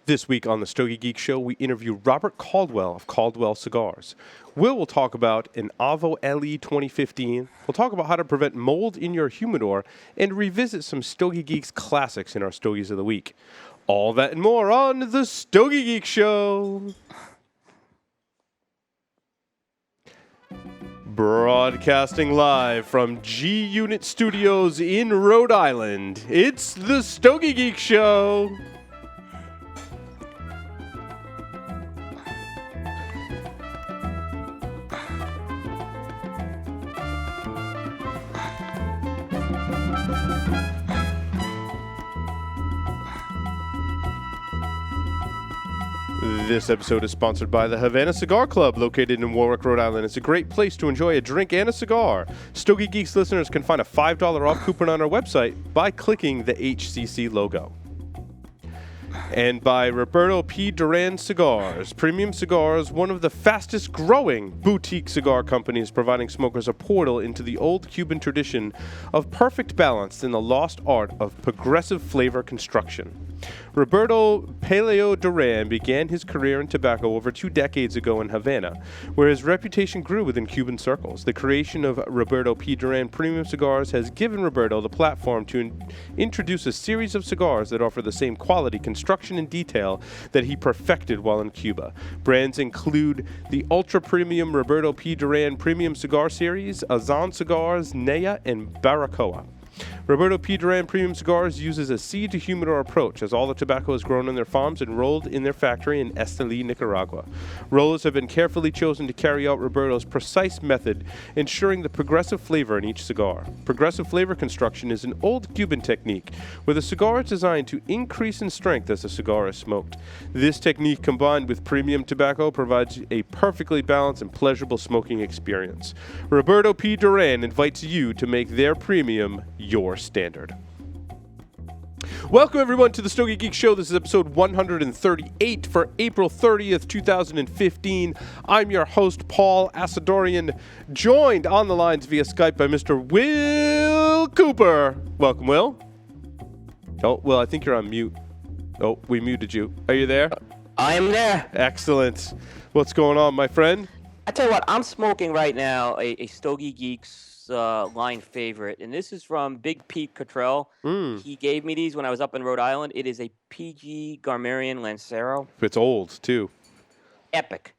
This week on the Stogie Geek Show, we interview Robert Caldwell of Caldwell Cigars. Will talk about an Avo LE 2015. We'll talk about how to prevent mold in your humidor and revisit some Stogie Geeks classics in our Stogies of the Week. All that and more on the Stogie Geek Show. Broadcasting live from G Unit Studios in Rhode Island, it's the Stogie Geek Show. This episode is sponsored by the Havana Cigar Club, located in Warwick, Rhode Island. It's a great place to enjoy a drink and a cigar. Stogie Geeks listeners can find a $5 off coupon on our website by clicking the HCC logo. And by Roberto P. Duran Cigars. Premium Cigars, one of the fastest growing boutique cigar companies, providing smokers a portal into the old Cuban tradition of perfect balance in the lost art of progressive flavor construction. Roberto Peleo Duran began his career in tobacco over 2 decades ago in Havana, where his reputation grew within Cuban circles. The creation of Roberto P. Duran Premium Cigars has given Roberto the platform to introduce a series of cigars that offer the same quality, construction, and detail that he perfected while in Cuba. Brands include the ultra-premium Roberto P. Duran Premium Cigar Series, Azan Cigars, Nea, and Baracoa. Roberto P. Duran Premium Cigars uses a seed-to-humidor approach, as all the tobacco is grown on their farms and rolled in their factory in Esteli, Nicaragua. Rollers have been carefully chosen to carry out Roberto's precise method, ensuring the progressive flavor in each cigar. Progressive flavor construction is an old Cuban technique, where the cigar is designed to increase in strength as the cigar is smoked. This technique, combined with premium tobacco, provides a perfectly balanced and pleasurable smoking experience. Roberto P. Duran invites you to make their premium your standard. Welcome everyone to the Stogie Geek Show. This is episode 138 for April 30th, 2015. I'm your host, Paul Asadorian, joined on the lines via Skype by Mr. Will Cooper. Welcome, Will. Oh, Will, I think you're on mute. Oh, we muted you. Are you there? I am there. Excellent. What's going on, my friend? I tell you what, I'm smoking right now a Stogie Geeks line favorite, and this is from Big Pete Cottrell. He gave me these when I was up in Rhode Island. It is a PG Garmerian Lancero. It's old, too. Epic.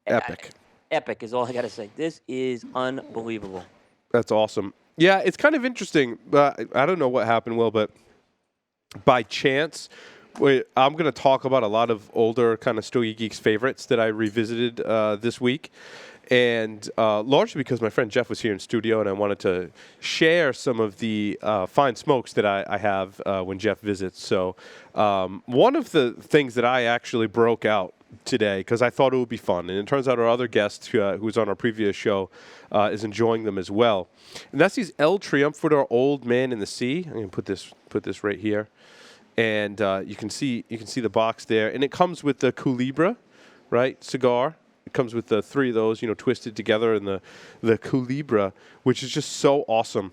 Epic. Epic is all I got to say. This is unbelievable. That's awesome. Yeah, it's kind of interesting. I don't know what happened, Will, but by chance, I'm going to talk about a lot of older kind of Stogie Geeks favorites that I revisited this week. And largely because my friend Jeff was here in studio and I wanted to share some of the fine smokes that I have when Jeff visits. So one of the things that I actually broke out today because I thought it would be fun, and it turns out our other guest who was on our previous show is enjoying them as well. And that's these El Triumphador Old Man in the Sea. I'm going to put this right here. And you can see the box there. And it comes with the Culebra, right, cigar. It comes with the 3 of those, twisted together, and the Culebra, which is just so awesome.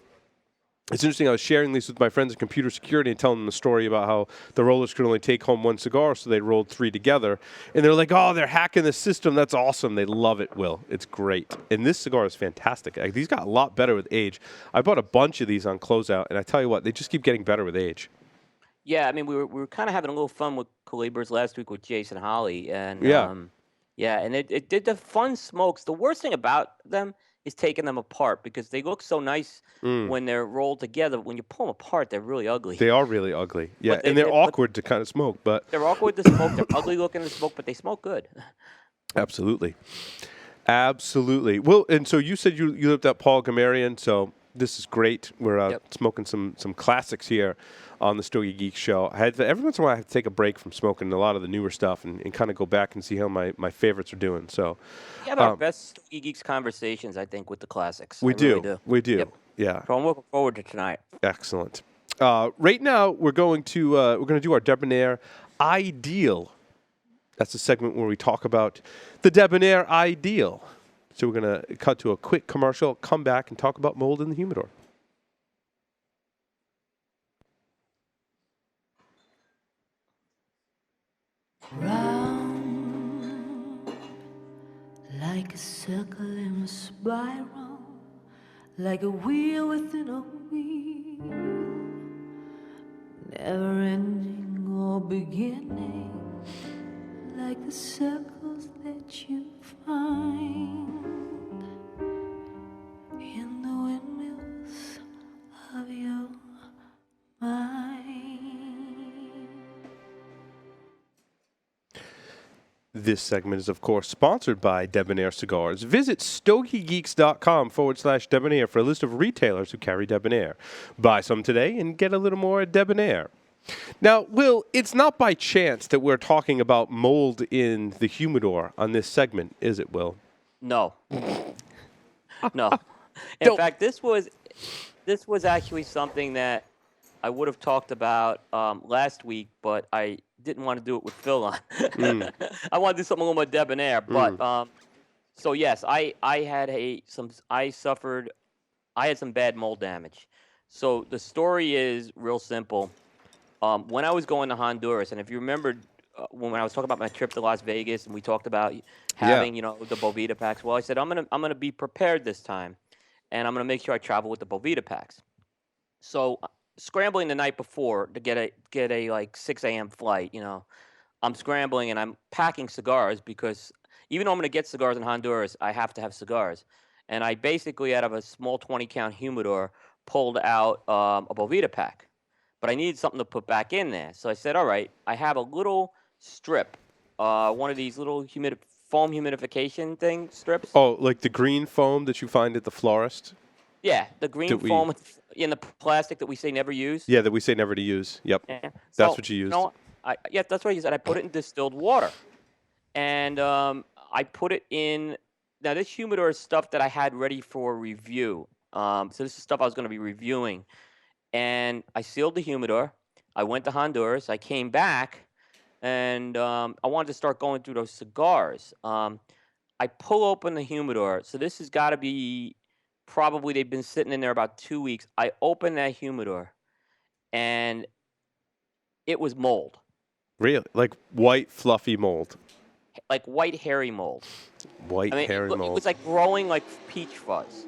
It's interesting. I was sharing these with my friends in computer security and telling them the story about how the rollers could only take home 1 cigar, so they rolled 3 together. And they're like, oh, they're hacking the system. That's awesome. They love it, Will. It's great. And this cigar is fantastic. These got a lot better with age. I bought a bunch of these on closeout, and I tell you what, they just keep getting better with age. Yeah, I mean, we were kind of having a little fun with Culebras last week with Jason Holly. And and it did the fun smokes. The worst thing about them is taking them apart because they look so nice when they're rolled together. When you pull them apart, they're really ugly. They are really ugly. Yeah, and they're awkward to kind of smoke. But they're awkward to smoke. They're ugly looking to smoke, but they smoke good. Absolutely. Well, and so you said you lived at Paul Gamarian, so this is great. We're smoking some classics here on the Stogie Geek Show. Every once in a while I have to take a break from smoking a lot of the newer stuff and kind of go back and see how my favorites are doing. So we have our best Stogie Geeks conversations, I think, with the classics. We do. Yep. Yeah. So I'm looking forward to tonight. Excellent. Right now we're going to do our Debonaire Ideal. That's a segment where we talk about the Debonaire Ideal. So we're going to cut to a quick commercial, come back, and talk about mold in the humidor. like a circle in a spiral, like a wheel within a wheel, never ending or beginning, like the circles that you find in the windmills of your mind. This segment is, of course, sponsored by Debonaire Cigars. Visit stokeygeeks.com/Debonaire for a list of retailers who carry Debonaire. Buy some today and get a little more at Debonaire. Now, Will, it's not by chance that we're talking about mold in the humidor on this segment, is it, Will? No. No. In fact, this was actually something that I would have talked about last week, but I didn't want to do it with Phil on. I want to do something a little more debonair. But so yes, I had some bad mold damage. So the story is real simple. When I was going to Honduras, and if you remember when I was talking about my trip to Las Vegas, and we talked about having the Bovita packs, well, I said I'm gonna be prepared this time, and I'm gonna make sure I travel with the Bovita packs. So scrambling the night before to get a like 6 a.m. flight, I'm scrambling and I'm packing cigars because even though I'm going to get cigars in Honduras, I have to have cigars. And I basically, out of a small 20-count humidor, pulled out a Bovita pack. But I needed something to put back in there. So I said, all right, I have a little strip, one of these little foam humidification strips. Oh, like the green foam that you find at the florist? Yeah, the green foam in the plastic that we say never use. Yeah, that we say never to use. Yep. Yeah. That's what you used. That's what I used. And I put it in distilled water. And I put it in. Now, this humidor is stuff that I had ready for review. So this is stuff I was going to be reviewing. And I sealed the humidor. I went to Honduras. I came back. And I wanted to start going through those cigars. I pull open the humidor. So this has got to be... Probably they've been sitting in there about 2 weeks. I opened that humidor, and it was mold. Really? Like white, fluffy mold? Like white, hairy mold. Hairy mold. It was like growing like peach fuzz.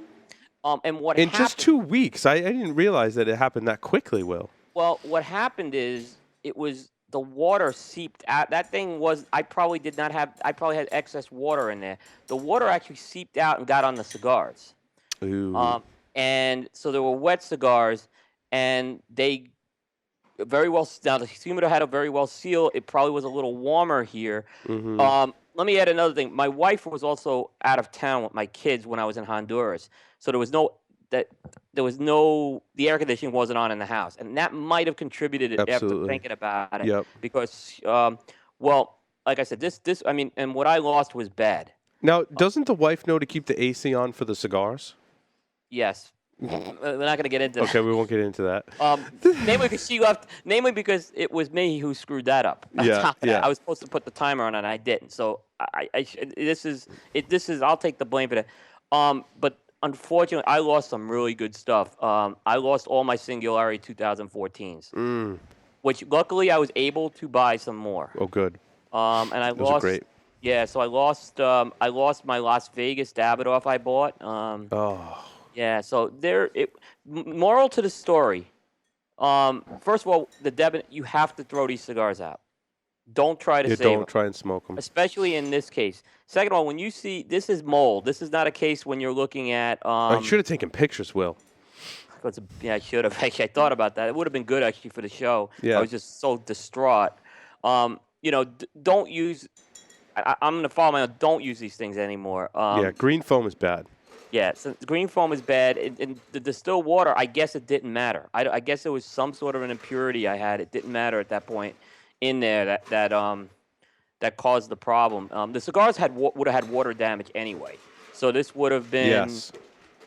And what in happened, just 2 weeks? I didn't realize that it happened that quickly, Will. Well, what happened is the water seeped out. That thing was, I probably had excess water in there. The water actually seeped out and got on the cigars. Ooh. And so there were wet cigars, and they very well. Now the humidor had a very well seal. It probably was a little warmer here. Mm-hmm. Let me add another thing. My wife was also out of town with my kids when I was in Honduras, so the air conditioning wasn't on in the house, and that might have contributed after thinking about it. Yep. Because, like I said, and what I lost was bad. Now, doesn't the wife know to keep the AC on for the cigars? Yes. We're not going to get into that. Okay, we won't get into that. Namely because she left. Namely because it was me who screwed that up. Yeah. I was supposed to put the timer on and I didn't. So this is. I'll take the blame for that. But unfortunately, I lost some really good stuff. I lost all my Singularity 2014s, which luckily I was able to buy some more. Oh, good. And I Those lost. are great. Yeah, so I lost my Las Vegas Davidoff I bought. Yeah, so moral to the story. First of all, you have to throw these cigars out. Don't try to save them. Don't try and smoke them. Especially in this case. Second of all, when you see, this is mold. This is not a case when you're looking at... you should have taken pictures, Will. Yeah, I should have. Actually, I thought about that. It would have been good, actually, for the show. Yeah. I was just so distraught. Don't use... I'm going to follow my own. Don't use these things anymore. Green foam is bad. Yeah, so green foam is bad. And the distilled water, I guess it didn't matter. I guess it was some sort of an impurity I had. It didn't matter at that point in there that caused the problem. The cigars would have had water damage anyway. So this would have been... Yes.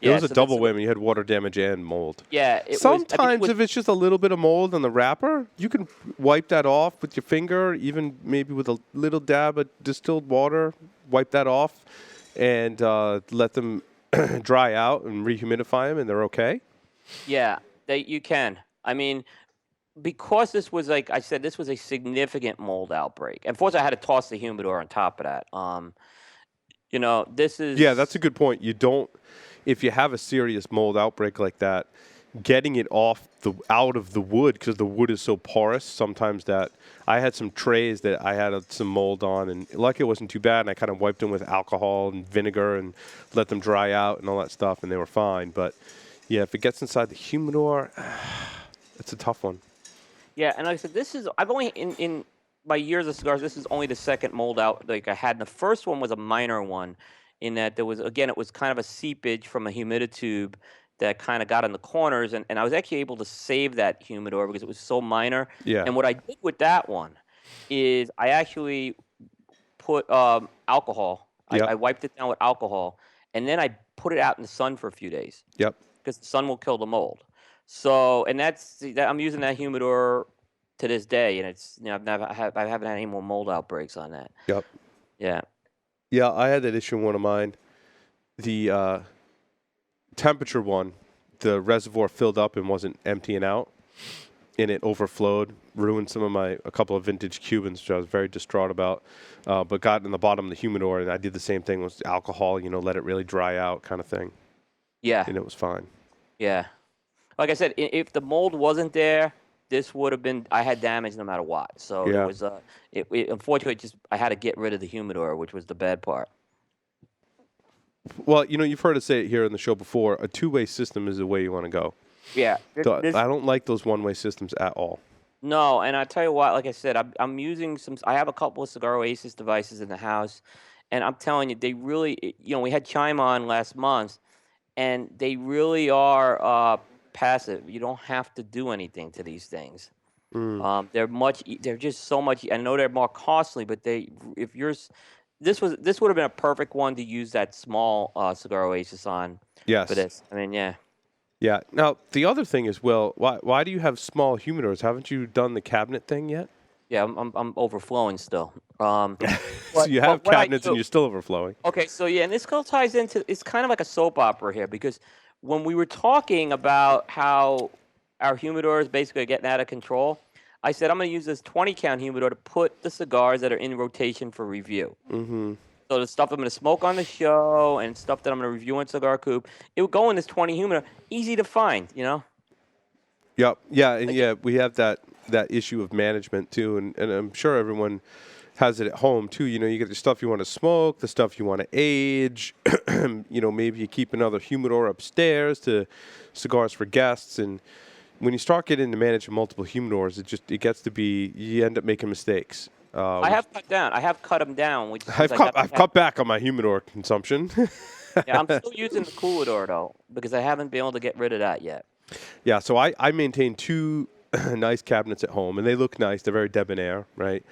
It was a double whammy. You had water damage and mold. Yeah. Sometimes if it's just a little bit of mold on the wrapper, you can wipe that off with your finger, even maybe with a little dab of distilled water, wipe that off and let them dry out and rehumidify them, and they're okay. Yeah, you can. I mean, because this was, like I said, this was a significant mold outbreak. Unfortunately, I had to toss the humidor on top of that. This is Yeah, that's a good point. If you have a serious mold outbreak like that, getting it out of the wood, because the wood is so porous, sometimes that I had some trays that I had some mold on, and lucky it wasn't too bad, and I kind of wiped them with alcohol and vinegar and let them dry out and all that stuff, and they were fine. But yeah, if it gets inside the humidor, it's a tough one. Yeah, and like I said, I've only in my years of cigars, this is only the second mold out like I had. And the first one was a minor one, in that it was kind of a seepage from a humiditube that kind of got in the corners, and I was actually able to save that humidor because it was so minor. Yeah. And what I did with that one is I actually put alcohol. Yep. I wiped it down with alcohol, and then I put it out in the sun for a few days. Yep. Because the sun will kill the mold. So, and I'm using that humidor to this day, and it's I haven't had any more mold outbreaks on that. Yep. Yeah. Yeah, I had that issue in one of mine. The temperature one, the reservoir filled up and wasn't emptying out, and it overflowed, ruined a couple of vintage Cubans, which I was very distraught about, but got in the bottom of the humidor, and I did the same thing with alcohol, let it really dry out kind of thing. Yeah. And it was fine. Yeah. Like I said, if the mold wasn't there, this would have been, I had damage no matter what. So Yeah. it was, unfortunately, I had to get rid of the humidor, which was the bad part. Well, you've heard us say it here in the show before, a two-way system is the way you want to go. Yeah. I don't like those one-way systems at all. No, and I tell you what, like I said, I'm using I have a couple of Cigar Oasis devices in the house, and I'm telling you, they really, we had Chime on last month, and they really are passive. You don't have to do anything to these things. They're just so much. I know they're more costly, but this would have been a perfect one to use that small Cigar Oasis on. Yes. For this, I mean, yeah. Yeah. Now, the other thing is, Will, why do you have small humidors? Haven't you done the cabinet thing yet? Yeah, I'm overflowing still. So you have cabinets and you're still overflowing. Okay, so yeah, and this all ties into, it's kind of like a soap opera here, because when we were talking about how our humidors basically are getting out of control, I said I'm going to use this 20-count humidor to put the cigars that are in rotation for review. Mm-hmm. So the stuff I'm going to smoke on the show and stuff that I'm going to review on Cigar Coop, it would go in this 20 humidor. Easy to find, Yep. Yeah, and we have that issue of management too, and I'm sure everyone has it at home too. You get the stuff you want to smoke, the stuff you want to age. Maybe you keep another humidor upstairs to cigars for guests, and when you start getting to manage multiple humidors, it gets to be, you end up making mistakes. I have cut them down. I've cut back on my humidor consumption. Yeah, I'm still using the Coolador though, because I haven't been able to get rid of that yet. Yeah, so I maintain two nice cabinets at home, and they look nice. They're very debonair, right?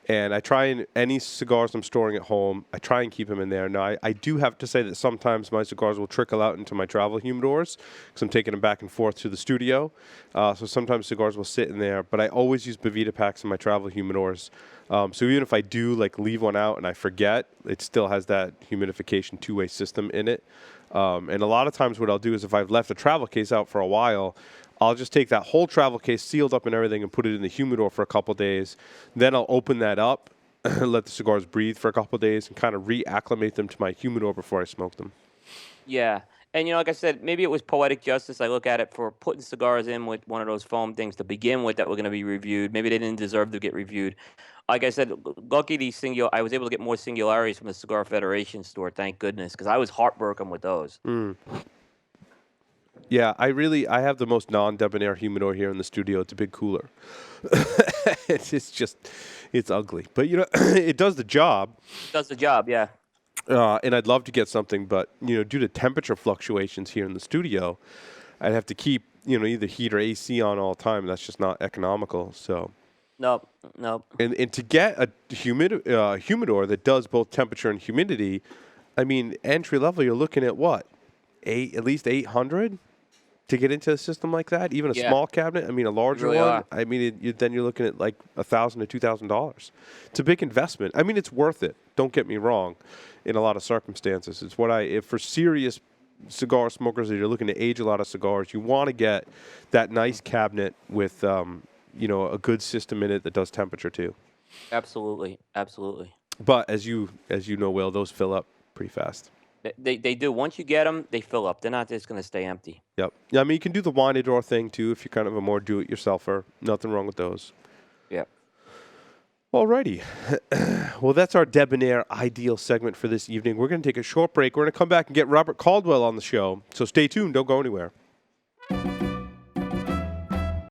And I try and any cigars I'm storing at home, I try and keep them in there. Now, I do have to say that sometimes my cigars will trickle out into my travel humidors because I'm taking them back and forth to the studio. So sometimes cigars will sit in there, but I always use Bovita packs in my travel humidors. So even if I do leave one out and I forget, it still has that humidification two-way system in it. And a lot of times what I'll do is if I've left a travel case out for a while, I'll just take that whole travel case sealed up and everything and put it in the humidor for a couple days. Then I'll open that up and let the cigars breathe for a couple days and kind of reacclimate them to my humidor before I smoke them. Yeah. And, like I said, maybe it was poetic justice. I look at it for putting cigars in with one of those foam things to begin with that were going to be reviewed. Maybe they didn't deserve to get reviewed. Like I said, lucky I was able to get more singularities from the Cigar Federation store, thank goodness, because I was heartbroken with those. Yeah, I have the most non-debonair humidor here in the studio. It's a big cooler. It's ugly. But, it does the job. It does the job, yeah. And I'd love to get something, but, due to temperature fluctuations here in the studio, I'd have to keep, either heat or AC on all the time. That's just not economical, so. Nope. And to get a humidor that does both temperature and humidity, I mean, entry level, you're looking at what? At least $800 to get into a system like that? Even a small cabinet? I mean, a larger one? Are. I mean, then you're looking at like $1,000 to $2,000. It's a big investment. I mean, it's worth it. Don't get me wrong. In a lot of circumstances, it's if for serious cigar smokers that you're looking to age a lot of cigars, you want to get that nice cabinet with, a good system in it that does temperature too. Absolutely. But as you know, Will, those fill up pretty fast. They do. Once you get them, they fill up. They're not just going to stay empty. Yep. Yeah, I mean, you can do the humidor thing, too, if you're kind of a more do-it-yourselfer. Nothing wrong with those. Yep. Alrighty. Well, that's our Debonaire Ideal segment for this evening. We're going to take a short break. We're going to come back and get Robert Caldwell on the show. So stay tuned. Don't go anywhere.